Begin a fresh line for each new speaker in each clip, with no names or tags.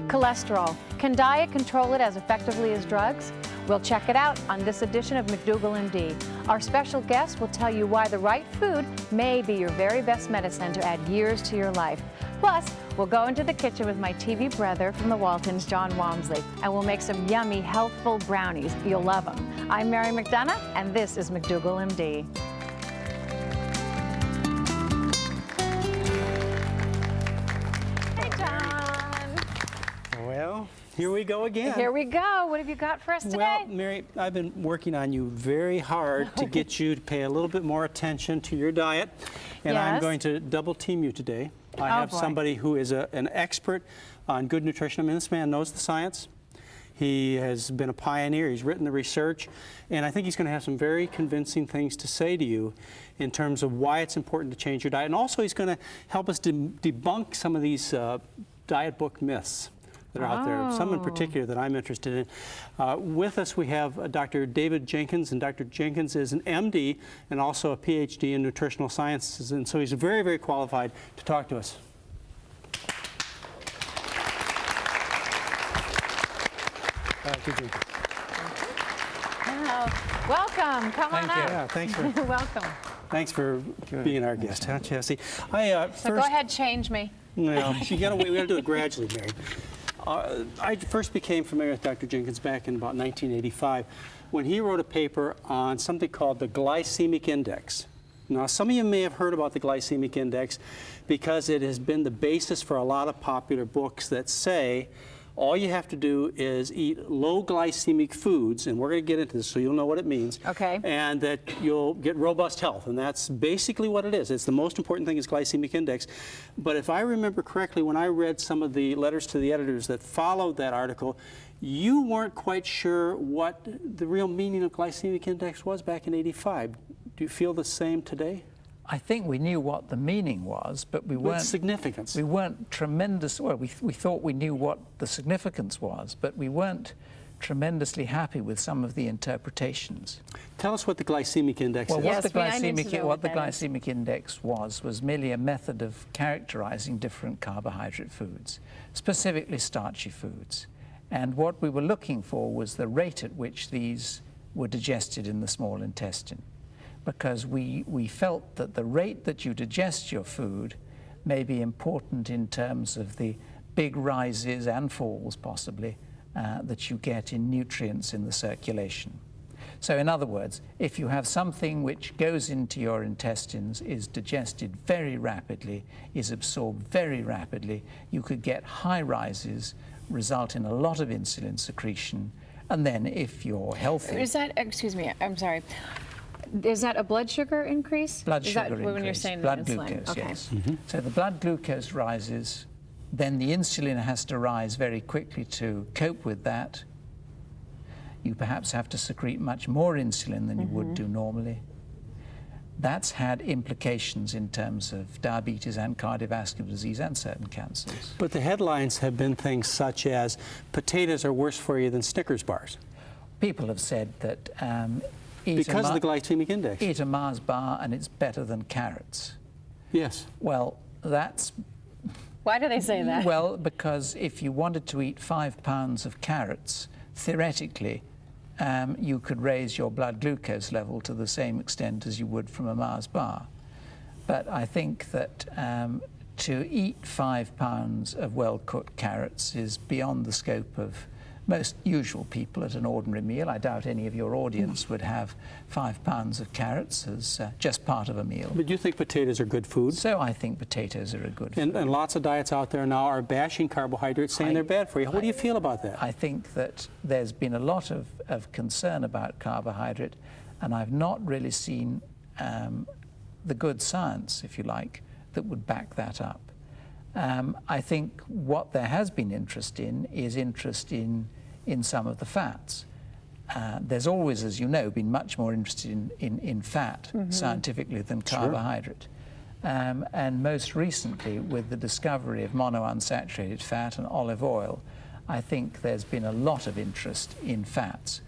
Cholesterol. Can diet control it as effectively as drugs? We'll check it out on this edition of McDougall MD. Our special guest will tell you why the right food may be your very best medicine to add years to your life. Plus, we'll go into the kitchen with my TV brother from the Waltons, John Walmsley, and we'll make some yummy, healthful brownies. You'll love them. I'm Mary McDougall, and this is McDougall MD. Hey, John.
Well, here we go again.
Here we go. What have you got for us today?
Well, Mary, I've been working on you very hard to get you to pay a little bit more attention to your diet, and I'm going to double team you today. I have somebody who is an expert on good nutrition. I mean, this man knows the science. He has been a pioneer. He's written the research, and I think he's going to have some very convincing things to say to you in terms of why it's important to change your diet. And also, he's going to help us debunk some of these diet book myths that are out there, some in particular that I'm interested in. With us, we have Dr. David Jenkins, and Dr. Jenkins is an MD and also a PhD in nutritional sciences, and so he's very, very qualified to talk to us.
Welcome. Come on up.
Yeah, thanks for
welcome.
Thanks for being our guest, huh, Chelsea?
So go ahead, change me.
No, we got to do it gradually, Mary. I first became familiar with Dr. Jenkins back in about 1985 when he wrote a paper on something called the glycemic index. Now, some of you may have heard about the glycemic index because it has been the basis for a lot of popular books that say all you have to do is eat low glycemic foods, and we're going to get into this so you'll know what it means.
Okay.
And that you'll get robust health, and that's basically what it is. It's the most important thing is glycemic index. But if I remember correctly, when I read some of the letters to the editors that followed that article, you weren't quite sure what the real meaning of glycemic index was back in '85. Do you feel the same today?
I think we knew what the meaning was, but we weren't...
significance.
We weren't tremendous... Well, we thought we knew what the significance was, but we weren't tremendously happy with some of the interpretations.
Tell us what the glycemic index is.
Well, what the glycemic index was merely a method of characterizing different carbohydrate foods, specifically starchy foods. And what we were looking for was the rate at which these were digested in the small intestine, because we felt that the rate that you digest your food may be important in terms of the big rises and falls, possibly, that you get in nutrients in the circulation. So in other words, if you have something which goes into your intestines, is digested very rapidly, is absorbed very rapidly, you could get high rises, result in a lot of insulin secretion, and then if you're healthy...
Is that, excuse me, I'm sorry. Is that a blood sugar increase?
Blood sugar
increase. When you're saying
blood
insulin?
glucose,
okay.
yes. So the blood glucose rises, then the insulin has to rise very quickly to cope with that. You perhaps have to secrete much more insulin than you would do normally. That's had implications in terms of diabetes and cardiovascular disease and certain cancers.
But the headlines have been things such as potatoes are worse for you than Snickers bars.
People have said that
because of the glycemic index.
Eat a Mars bar and it's better than carrots.
Yes.
Well, that's...
Why do they say that?
Well, because if you wanted to eat 5 pounds of carrots, theoretically, you could raise your blood glucose level to the same extent as you would from a Mars bar. But I think that to eat 5 pounds of well-cooked carrots is beyond the scope of most usual people at an ordinary meal. I doubt any of your audience would have 5 pounds of carrots as just part of a meal.
But do you think potatoes are good food?
So I think potatoes are a good food.
And lots of diets out there now are bashing carbohydrates, saying they're bad for you. What do you feel about that?
I think that there's been a lot of concern about carbohydrate, and I've not really seen the good science, if you like, that would back that up. I think what there has been interest in is interest in some of the fats. There's always, as you know, been much more interested in fat scientifically than carbohydrate. And most recently, with the discovery of monounsaturated fat and olive oil, I think there's been a lot of interest in fats.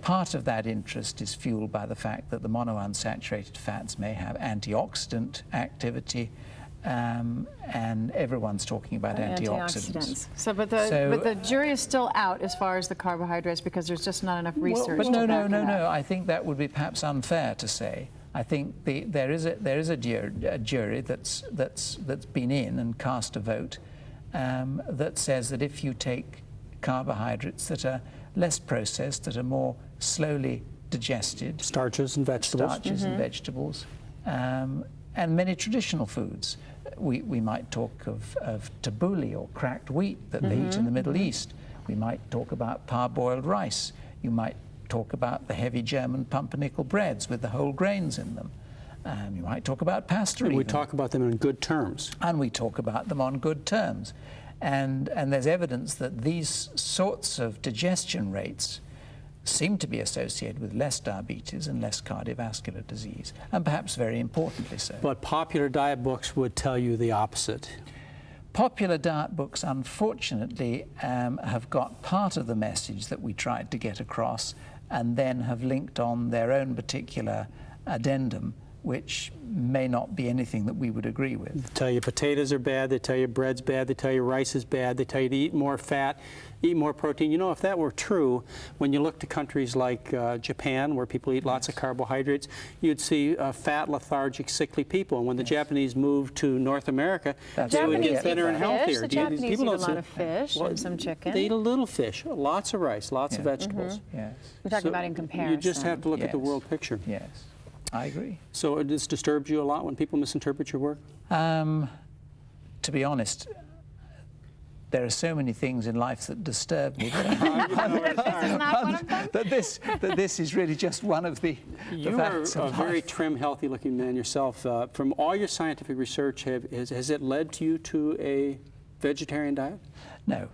Part of that interest is fueled by the fact that the monounsaturated fats may have antioxidant activity, and everyone's talking about antioxidants.
So, but the jury is still out as far as the carbohydrates because there's just not enough research.
But no. I think that would be perhaps unfair to say. I think there is a jury that's been in and cast a vote that says that if you take carbohydrates that are less processed, that are more slowly digested,
starches and vegetables,
and many traditional foods. We might talk of tabbouleh or cracked wheat that they eat in the Middle East. We might talk about parboiled rice. You might talk about the heavy German pumpernickel breads with the whole grains in them. You might talk about pasta.
And we talk about them in good terms.
And we talk about them on good terms. And there's evidence that these sorts of digestion rates seem to be associated with less diabetes and less cardiovascular disease, and perhaps very importantly so.
But popular diet books would tell you the opposite.
Popular diet books, unfortunately, have got part of the message that we tried to get across and then have linked on their own particular addendum, which may not be anything that we would agree with.
They tell you potatoes are bad, they tell you bread's bad, they tell you rice is bad, they tell you to eat more fat, eat more protein. You know, if that were true, when you look to countries like Japan, where people eat lots of carbohydrates, you'd see fat, lethargic, sickly people. And when the Japanese moved to North America, they would get thinner and healthier.
The Japanese eat a lot of fish and some chicken.
They eat a little fish, lots of rice, lots of vegetables.
Yes.
We're talking about in comparison.
You just have to look at the world picture.
Yes. I agree.
So it just disturbs you a lot when people misinterpret your work?
To be honest, there are so many things in life that disturb me that this is really just one of the facts
You are
of
a very
life.
trim, healthy-looking man yourself. From all your scientific research, has it led you to a vegetarian diet?
No.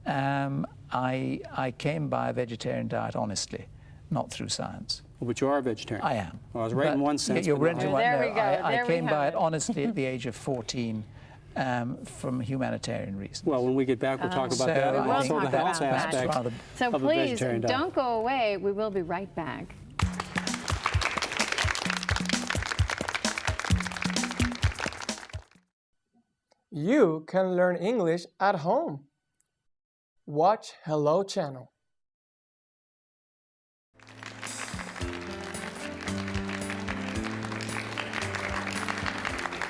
I came by a vegetarian diet honestly, not through science.
But you are a vegetarian.
I am.
Well, I was right in one sense.
You're right in one.
There we go.
I came by it honestly at the age of 14 from humanitarian reasons.
Well, when we get back, we'll talk about that and also the health aspect
So
of a
please,
vegetarian diet.
don't go away. We will be right back.
You can learn English at home. Watch Hello Channel.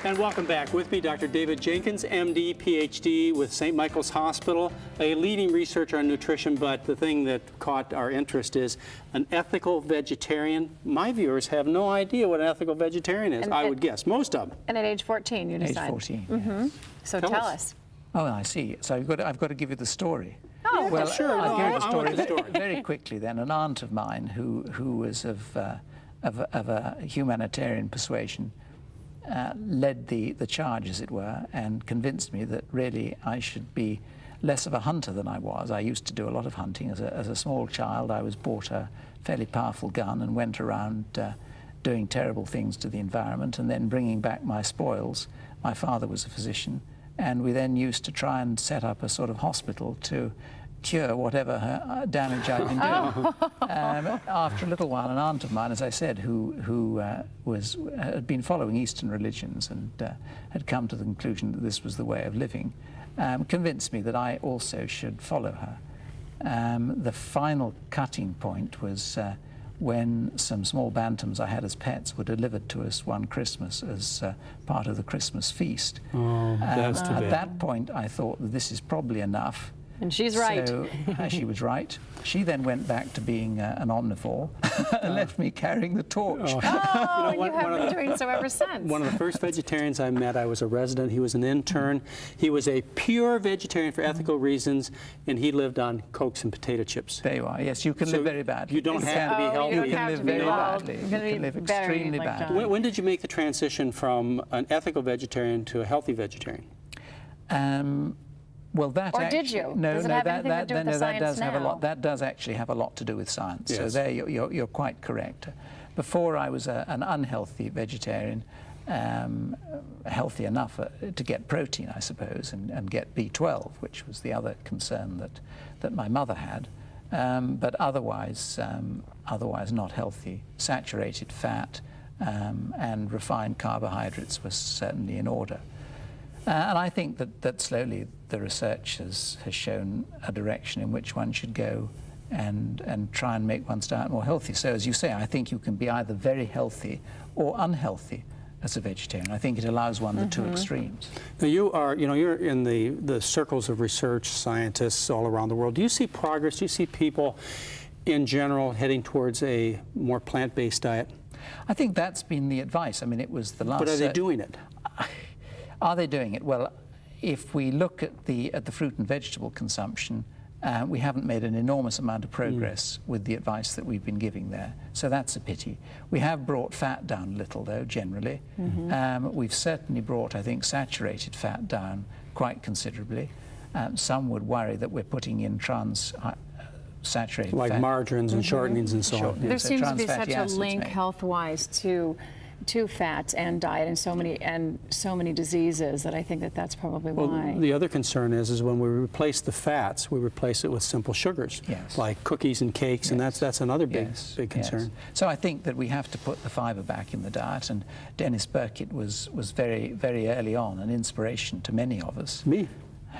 And welcome back. With me, Dr. David Jenkins, MD, PhD with St. Michael's Hospital, a leading researcher on nutrition, but the thing that caught our interest is an ethical vegetarian. My viewers have no idea what an ethical vegetarian is, I would guess. Most of them.
And at age 14, you decide.
Age 14, yes.
So tell us.
Oh, I see. So I've got to give you the story.
Oh,
well,
sure.
I'll give you
I want
the story very quickly then. An aunt of mine who was of a humanitarian persuasion led the charge, as it were, and convinced me that really I should be less of a hunter than I was. I used to do a lot of hunting. As a small child, I was bought a fairly powerful gun and went around doing terrible things to the environment and then bringing back my spoils. My father was a physician, and we then used to try and set up a sort of hospital to cure whatever damage I'd been doing. After a little while, an aunt of mine, as I said, who had been following Eastern religions and had come to the conclusion that this was the way of living, convinced me that I also should follow her. The final cutting point was when some small bantams I had as pets were delivered to us one Christmas as part of the Christmas feast.
Oh, that's too bad.
At that point, I thought that this is probably enough.
And she's right.
So she was right. She then went back to being an omnivore and left me carrying the torch.
Oh, and you have been doing so ever since.
One of the first vegetarians I met, I was a resident. He was an intern. He was a pure vegetarian for ethical reasons, and he lived on Cokes and potato chips.
There you are. Yes, you can live very badly.
You don't have to be healthy.
You can live very badly. You can live extremely badly.
When did you make the transition from an ethical vegetarian to a healthy vegetarian?
Well, that
or
actually,
did you?
No,
does it
no,
have anything to do with the
that does
science
have a
now?
lot. That does actually have a lot to do with science.
Yes.
So there, you're quite correct. Before I was an unhealthy vegetarian, healthy enough to get protein, I suppose, and get B12, which was the other concern that my mother had, but otherwise not healthy. Saturated fat and refined carbohydrates was certainly in order. And I think that slowly the research has shown a direction in which one should go and try and make one's diet more healthy. So as you say, I think you can be either very healthy or unhealthy as a vegetarian. I think it allows one the two extremes.
Now you're in the circles of research scientists all around the world. Do you see progress? Do you see people in general heading towards a more plant-based diet?
I think that's been the advice. I mean, it was the last...
But are they doing it?
Are they doing it? Well, if we look at the fruit and vegetable consumption, we haven't made an enormous amount of progress with the advice that we've been giving there. So that's a pity. We have brought fat down a little, though, generally. We've certainly brought, I think, saturated fat down quite considerably. Some would worry that we're putting in saturated
like
fat.
margarines and shortenings and so on.
There seems to be such a link
made.
health-wise to fats and diet and so many diseases that I think that's probably why.
The other concern is when we replace the fats, we replace it with simple sugars, like cookies and cakes, and that's another big concern.
So I think that we have to put the fiber back in the diet, and Dennis Burkitt was very, very early on an inspiration to many of us.
Me.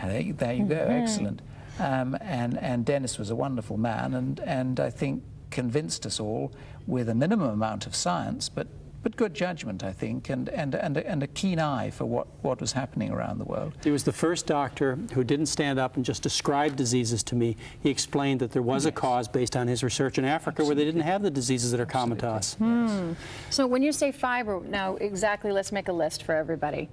There you go, excellent. And Dennis was a wonderful man, and I think convinced us all with a minimum amount of science, but good judgment, I think, and a keen eye for what was happening around the world.
He was the first doctor who didn't stand up and just describe diseases to me. He explained that there was a cause based on his research in Africa where they didn't have the diseases that are common to us.
So when you say fiber, now exactly, let's make a list for everybody.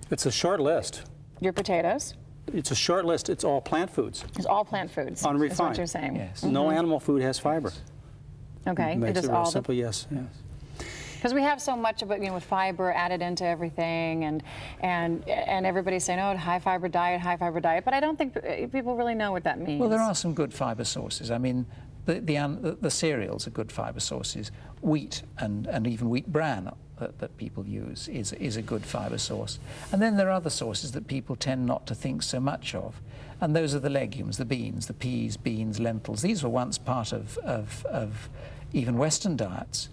It's a short list.
Your potatoes?
It's a short list. It's all plant foods.
It's all plant foods.
Unrefined.
Is what you're saying.
Yes.
No animal food has fiber.
Okay.
Makes
It is
it real
all
simple, yes.
Because we have so much of it, with fiber added into everything, and everybody's saying, oh, high fiber diet, but I don't think people really know what that means.
Well, there are some good fiber sources. I mean, the cereals are good fiber sources. Wheat and even wheat bran that people use is a good fiber source. And then there are other sources that people tend not to think so much of. And those are the legumes, the beans, the peas, beans, lentils. These were once part of even Western diets.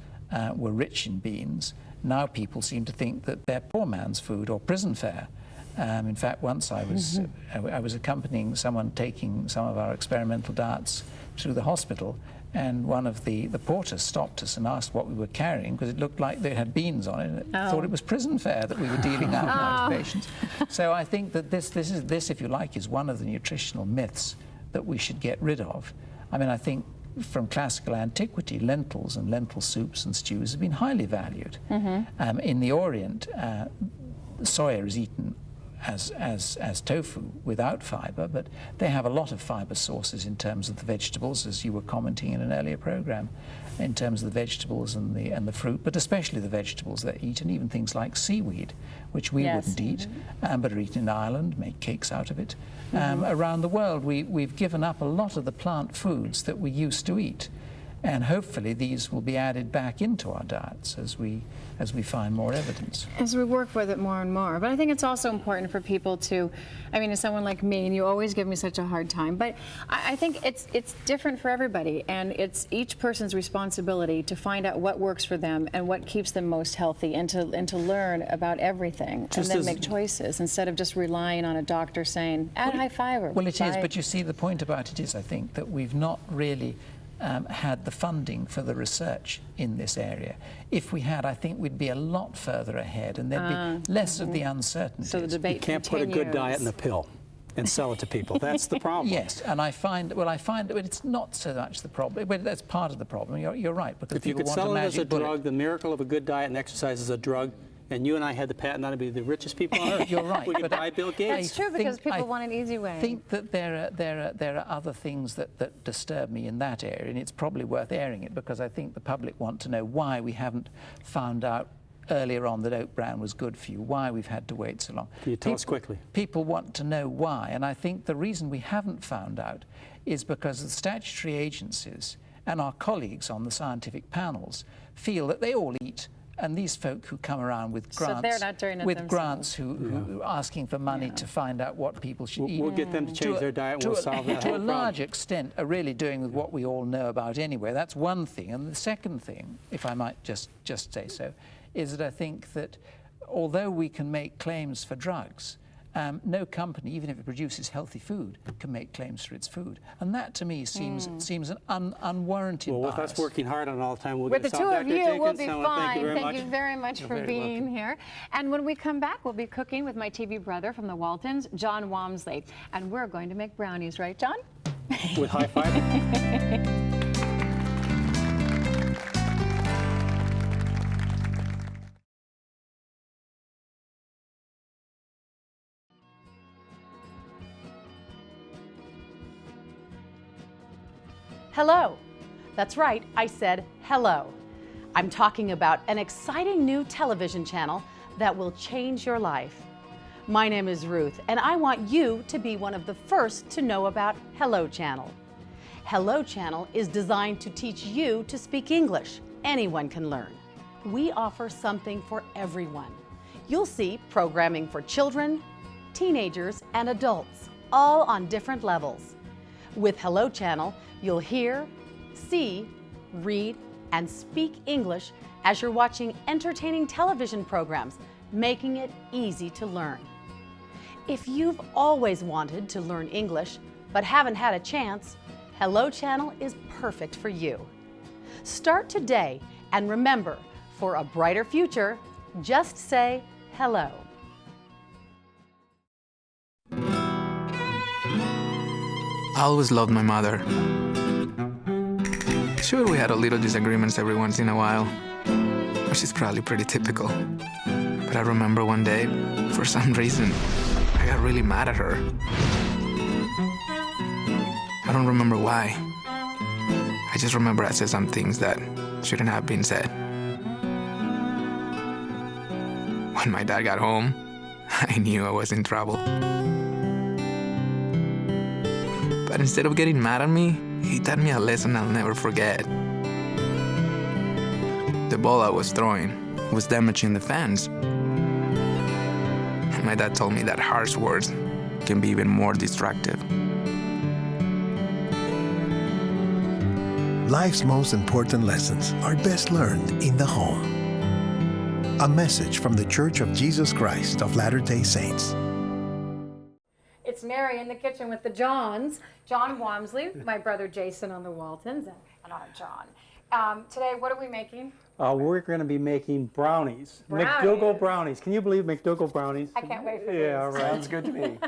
Were rich in beans. Now people seem to think that they're poor man's food or prison fare. In fact, once I was accompanying someone taking some of our experimental diets through the hospital, and one of the porters stopped us and asked what we were carrying because it looked like they had beans on it. And thought it was prison fare that we were dealing out to patients. So I think that this, if you like, is one of the nutritional myths that we should get rid of. I mean, I think from classical antiquity, lentils and lentil soups and stews have been highly valued. In the Orient, soya is eaten as tofu without fiber, but they have a lot of fiber sources in terms of the vegetables, as you were commenting in an earlier program, in terms of the vegetables and the fruit, but especially the vegetables they eat, and even things like seaweed, which we wouldn't eat, but are eaten in Ireland, make cakes out of it. Around the world, we've given up a lot of the plant foods that we used to eat, and hopefully these will be added back into our diets as we find more evidence.
As we work with it more and more. But I think it's also important for people to, I mean, as someone like me, and you always give me such a hard time, but I think it's different for everybody, and it's each person's responsibility to find out what works for them and what keeps them most healthy, and to learn about everything and then make choices instead of just relying on a doctor saying, add high fiber.
Well, it is, but you see, the point about it is, I think, that we've not really had the funding for the research in this area. If we had, I think we'd be a lot further ahead, and there'd be less of the uncertainties.
So the debate
You can't put a good diet in a pill and sell it to people. That's the problem.
Yes, and I find that it's not so much the problem, but that's part of the problem. You're right, because
if you could sell it as a drug, the miracle of a good diet and exercise is a drug, and you and I had the patent on to be the richest people on earth.
You're right.
We could buy Bill Gates.
It's true, because people want an easy way.
I think that there are other things that disturb me in that area, and it's probably worth airing it, because I think the public want to know why we haven't found out earlier on that oat bran was good for you, why we've had to wait so long.
Can you tell us quickly?
People want to know why, and I think the reason we haven't found out is because the statutory agencies and our colleagues on the scientific panels feel that they all eat. And these folk who come around with grants,
so they're not doing it
who are asking for money to find out what people should eat.
We'll get them to change their diet, and we'll solve that
To a
problem.
large extent, are really doing with what we all know about anyway. That's one thing. And the second thing, if I might just say so, is that I think that although we can make claims for drugs, no company, even if it produces healthy food, can make claims for its food. And that, to me, seems an unwarranted bias.
Well, with us working hard on it all the time, we'll
with
get
the
some.
two of you, we'll be fine.
Thank
you very much for being here. And when we come back, we'll be cooking with my TV brother from the Waltons, John Walmsley. And we're going to make brownies, right, John?
With high fiber.
Hello. That's right, I said hello. I'm talking about an exciting new television channel that will change your life. My name is Ruth, and I want you to be one of the first to know about Hello Channel. Hello Channel is designed to teach you to speak English. Anyone can learn. We offer something for everyone. You'll see programming for children, teenagers, and adults, all on different levels. With Hello Channel, you'll hear, see, read, and speak English as you're watching entertaining television programs, making it easy to learn. If you've always wanted to learn English but haven't had a chance, Hello Channel is perfect for you. Start today, and remember, for a brighter future, just say hello.
I always loved my mother. Sure, we had a little disagreements every once in a while, which is probably pretty typical. But I remember one day, for some reason, I got really mad at her. I don't remember why. I just remember I said some things that shouldn't have been said. When my dad got home, I knew I was in trouble. But instead of getting mad at me, he taught me a lesson I'll never forget. The ball I was throwing was damaging the fans. And my dad told me that harsh words can be even more destructive.
Life's most important lessons are best learned in the home. A message from the Church of Jesus Christ of Latter-day Saints.
It's Mary in the kitchen with the Johns. John Walmsley, my brother Jason on the Waltons, and our John. Today, what are we making?
We're going to be making brownies. McDougall brownies. Can you believe McDougall brownies?
I can't wait for this.
Yeah, right.
Sounds good to me.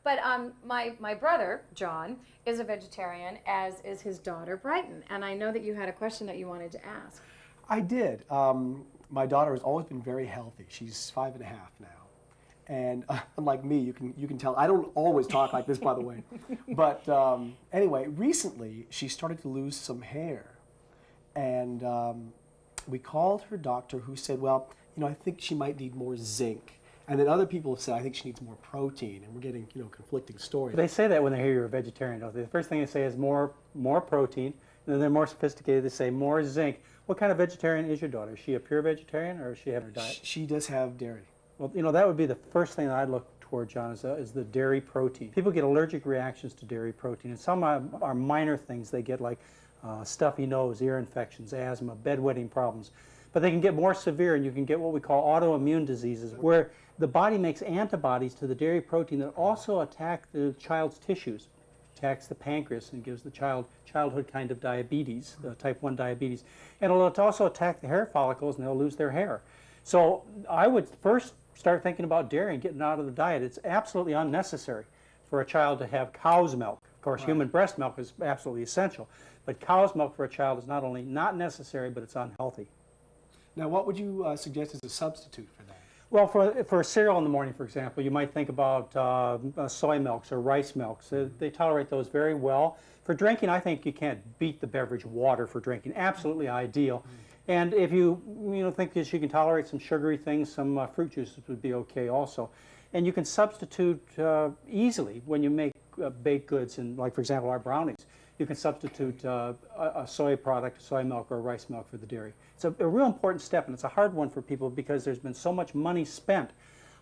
But my brother, John, is a vegetarian, as is his daughter, Brighton. And I know that you had a question that you wanted to ask.
I did. My daughter has always been very healthy. She's 5.5 now. And unlike me, you can tell, I don't always talk like this, by the way. But anyway, recently she started to lose some hair. And we called her doctor, who said, well, I think she might need more zinc. And then other people have said, I think she needs more protein. And we're getting, conflicting stories.
They say that when they hear you're a vegetarian, don't they? The first thing they say is more protein. And then they're more sophisticated. They say more zinc. What kind of vegetarian is your daughter? Is she a pure vegetarian, or does she have her diet?
She does have dairy.
Well, that would be the first thing that I'd look toward, John, is the dairy protein. People get allergic reactions to dairy protein, and some are minor things. They get like stuffy nose, ear infections, asthma, bedwetting problems. But they can get more severe, and you can get what we call autoimmune diseases, where the body makes antibodies to the dairy protein that also attack the child's tissues, attacks the pancreas, and gives the childhood kind of diabetes, type 1 diabetes. And it'll also attack the hair follicles, and they'll lose their hair. So I would first start thinking about dairy and getting out of the diet. It's absolutely unnecessary for a child to have cow's milk. Of course, human breast milk is absolutely essential, but cow's milk for a child is not only not necessary, but it's unhealthy.
Now, what would you suggest as a substitute for that?
Well, for a cereal in the morning, for example, you might think about soy milks or rice milks. They tolerate those very well. For drinking, I think you can't beat the beverage water for drinking. Absolutely ideal. And if you think that you can tolerate some sugary things, some fruit juices would be okay also. And you can substitute easily when you make baked goods, and like, for example, our brownies. You can substitute a soy product, soy milk or rice milk for the dairy. It's a real important step, and it's a hard one for people because there's been so much money spent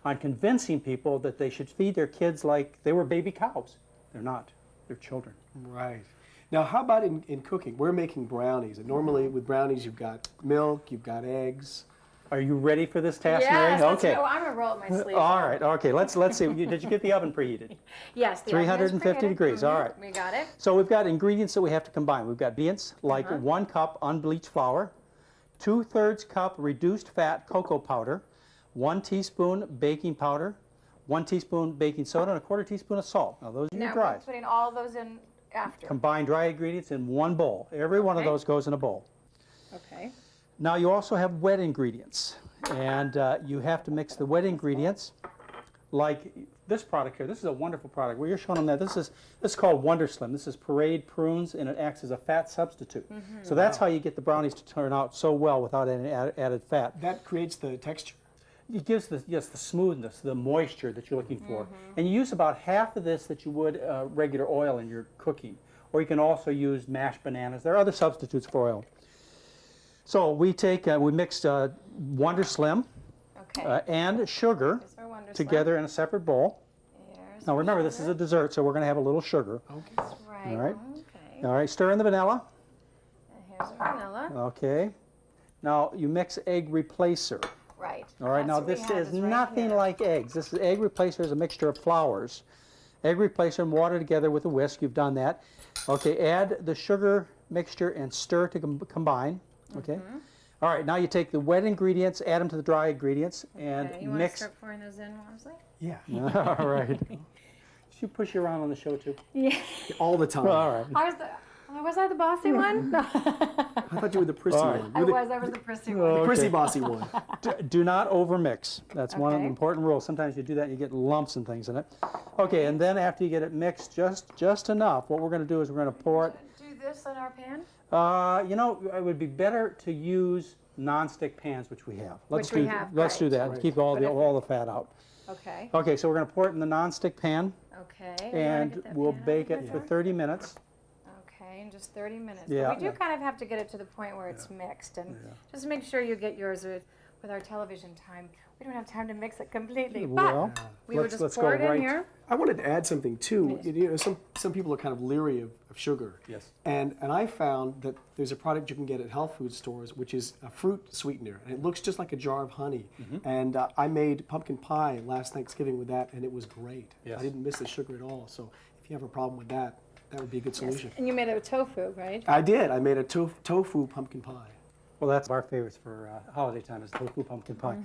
on convincing people that they should feed their kids like they were baby cows. They're not. They're children.
Right. Now, how about in cooking? We're making brownies, and normally with brownies you've got milk, you've got eggs.
Are you ready for this task,
yes,
Mary?
Let's
Okay.
go. I'm gonna roll up my sleeves.
All right. Okay. Let's see. Did you get the oven preheated?
Yes. The
350 degrees. All right.
We got it.
So we've got ingredients that we have to combine. We've got ingredients like 1 cup unbleached flour, 2/3 cup reduced fat cocoa powder, 1 teaspoon baking powder, 1 teaspoon baking soda, and 1/4 teaspoon of salt. Now those are your dries.
We're putting all those in after.
Combine dry ingredients in one bowl. Every one of those goes in a bowl.
Okay.
Now you also have wet ingredients, and you have to mix the wet ingredients like this product here. This is a wonderful product. Well, you're showing them that this is called Wonder Slim. This is Parade prunes, and it acts as a fat substitute. So that's how you get the brownies to turn out so well without any added fat.
That creates the texture.
It gives the smoothness, the moisture that you're looking for. And you use about half of this that you would regular oil in your cooking, or you can also use mashed bananas. There are other substitutes for oil. So we mixed Wonder Slim and sugar together in a separate bowl. Now remember, this is a dessert, so we're going to have a little sugar.
Okay. That's right.
All right.
Okay.
All right. Stir in the vanilla.
Here's the vanilla.
Okay. Now you mix egg replacer.
Right.
All right. Now this is nothing like eggs. This is egg replacer is a mixture of flours. Egg replacer and water together with a whisk. You've done that. Okay. Add the sugar mixture and stir to combine. Okay. All right. Now you take the wet ingredients, add them to the dry ingredients, and
you
mix.
Want to start pouring those in, Wamsley?
Yeah.
All right. Did you push you around on the show too?
Yeah.
All the time.
All right.
Was I the bossy one? No.
I thought you were the prissy one.
I was the prissy one.
The prissy bossy one.
Do not overmix. That's one of the important rules. Sometimes you do that and you get lumps and things in it. Okay, and then after you get it mixed just enough, what we're going to do is we're going to pour it.
Do this in our pan?
You know, it would be better to use nonstick pans, which we have. Let's do that.
Right.
Keep all the fat out.
Okay.
Okay, so we're going to pour it in the nonstick pan.
Okay.
And we'll bake it for 30 minutes.
Okay, in just 30 minutes.
Yeah.
But we do kind of have to get it to the point where it's mixed, and just make sure you get yours with our television time. We don't have time to mix it completely,
Well,
but we would just pour it in here.
I wanted to add something too. You know, some people are kind of leery of sugar.
Yes.
And I found that there's a product you can get at health food stores, which is a fruit sweetener, and it looks just like a jar of honey. And I made pumpkin pie last Thanksgiving with that, and it was great.
Yes.
I didn't miss the sugar at all. So if you have a problem with that, that would be a good solution.
And you made it with tofu, right?
I did. I made a tofu pumpkin pie.
Well, that's our favorites for holiday time is tofu pumpkin pie.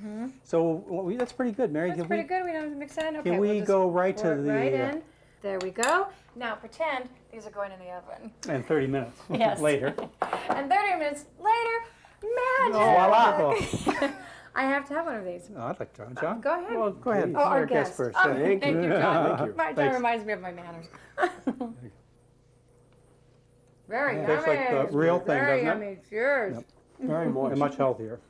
So that's pretty good, Mary.
That's pretty good. We don't have to mix it in. Okay,
Can we go right to the...
Right in. There we go. Now pretend these are going in the oven.
And 30 minutes
Yes.
later.
And 30 minutes later, magic!
Voila!
I have to have one of these.
Oh, I'd like to, John.
Go ahead.
Well, go ahead.
Oh, our
Our guest
guest.
first.
Oh, thank you, John.
Thank you.
That
Thanks.
reminds me of my manners. Very yummy.
Tastes like the real thing,
Very
doesn't
yummy. Cheers.
Very moist.
And much healthier.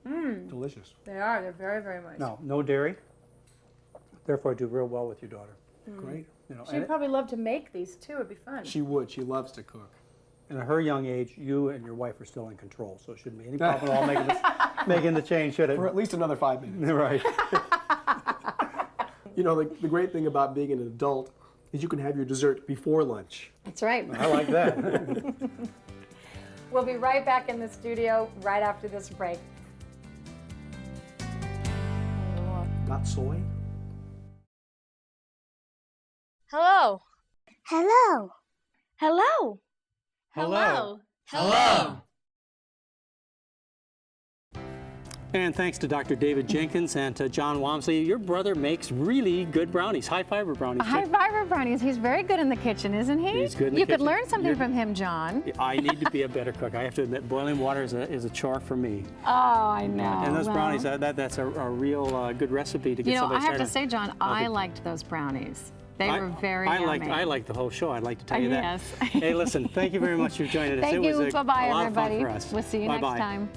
Delicious.
They are. They're very, very moist.
No dairy. Therefore, do real well with your daughter.
Great.
You know,
She'd probably love to make these too. It'd be fun.
She would. She loves to cook.
and at her young age, you and your wife are still in control, so it shouldn't be any problem at all making the change, should it?
For at least another 5 minutes.
Right.
You know, the great thing about being an adult is you can have your dessert before lunch.
That's right.
I like that.
We'll be right back in the studio right after this break.
Got soy?
Hello.
Hello.
Hello.
Hello.
Hello.
And thanks to Dr. David Jenkins and to John Wamsley. Your brother makes really good brownies, high-fiber brownies.
High fiber brownies. He's very good in the kitchen, isn't he?
He's good in the
You could
kitchen.
learn something from him, John.
I need to be a better cook. I have to admit, boiling water is a chore for me.
Oh, I know.
And those
Well,
brownies, that's a real good recipe to get
You know,
somebody
I have
started.
to say, John, I liked those brownies. They were very yummy.
I liked the whole show. I'd like to tell you that.
Yes.
Hey, listen, thank you very much for joining us.
Thank
it was
you. Bye-bye,
a lot of fun
everybody.
for us.
We'll see you
Bye-bye.
next time.